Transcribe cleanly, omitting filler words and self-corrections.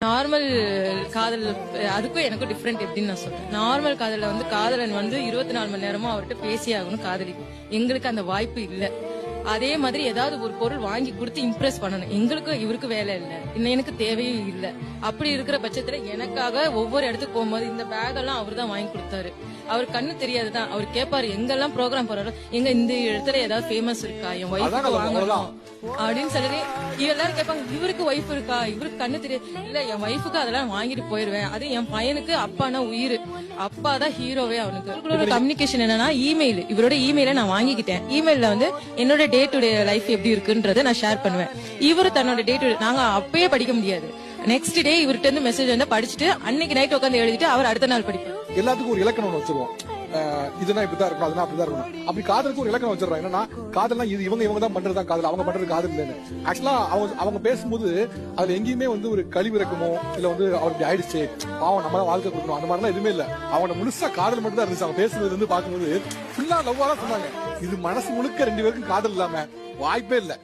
Normal காதல் அதுக்கும் எனக்கும் டிஃபரெண்ட் எப்படின்னு நான் சொல்றேன். நார்மல் காதல்ல வந்து காதலன் வந்து 24 மணி நேரமும் அவர்கிட்ட பேசி ஆகணும் காதலி. எங்களுக்கு அந்த வாய்ப்பு இல்ல. அதே மாதிரி ஏதாவது ஒரு பொருள் வாங்கி கொடுத்து இம்ப்ரெஸ் பண்ணணும். எங்களுக்கு இவருக்கு வேலை இல்ல, எனக்கு தேவையும் இல்ல. அப்படி இருக்கிற பட்சத்துல எனக்காக ஒவ்வொரு இடத்துக்கு போகும்போது இந்த பேக் எல்லாம் அவர் தான் வாங்கி கொடுத்தாரு. அவர் கண்ணு தெரியாதுதான். அவர் கேட்பாரு எங்கெல்லாம் ப்ரோக்ராம் போறாரு, எங்க இந்த இடத்துல ஏதாவது ஃபேமஸ் இருக்கா, என் ஒய்ஃபுக்கு வாங்கணும் அப்படின்னு சொல்லி எல்லாரும் கேட்பாங்க. இவருக்கு ஒய்ஃப் இருக்கா, இவருக்கு கண்ணு தெரியாது. இல்ல, என் ஒய்ஃபுக்கு அதெல்லாம் வாங்கிட்டு போயிருவேன். அது என் பையனுக்கு அப்பானா உயிர், அப்பா தான் ஹீரோவே அவனுக்கு. கம்யூனிகேஷன் என்னன்னா இமெயில், இவரோட இமெயில நான் வாங்கிக்கிட்டேன். இமெயில்ல வந்து என்னோட டே டு டே லைஃப் எப்படி இருக்குன்றத நான் ஷேர் பண்ணுவேன். இவரு தன்னோட டே டு டே, நாங்க அப்பயே படிக்க முடியாது, நெக்ஸ்ட் டே இவர்கிட்ட இருந்து மெசேஜ் வந்து படிச்சுட்டு அன்னைக்கு நைட் உட்காந்து எழுதிட்டு அவர் அடுத்த நாள் படிப்பார். எல்லாத்துக்கும் ஒரு இலக்கணம் வச்சிருவோம். இதுனா இப்படிதான் இருக்கணும், அதுனா அப்படிதான் இருக்கணும். அப்படி காதலுக்கு ஒரு இலக்கணம் வச்சிடறோம். என்னன்னா காதல்னா இது இவங்க தான் பண்றதுதான் காதல், அவங்க பண்றது காதல் இல்லைன்னு. ஆக்சுவலா அவங்க பேசும்போது அதுல எங்கேயுமே வந்து ஒரு கழிவிறக்கமோ இல்ல வந்து அவருக்கு ஆயிடுச்சு பாவம் நம்ம வாழ்க்கை கொடுக்கணும் அந்த மாதிரிலாம் எதுவுமே இல்ல. அவங்க முழுசா காதல் மட்டும் தான் இருந்துச்சு. அவங்க பேசுறது வந்து பார்க்கும்போது ஃபுல்லா லவ்வா தான் சொன்னாங்க. இது மனசு முழுக்க 2 பேருக்கும் காதல் இல்லாம வாய்ப்பே இல்லை.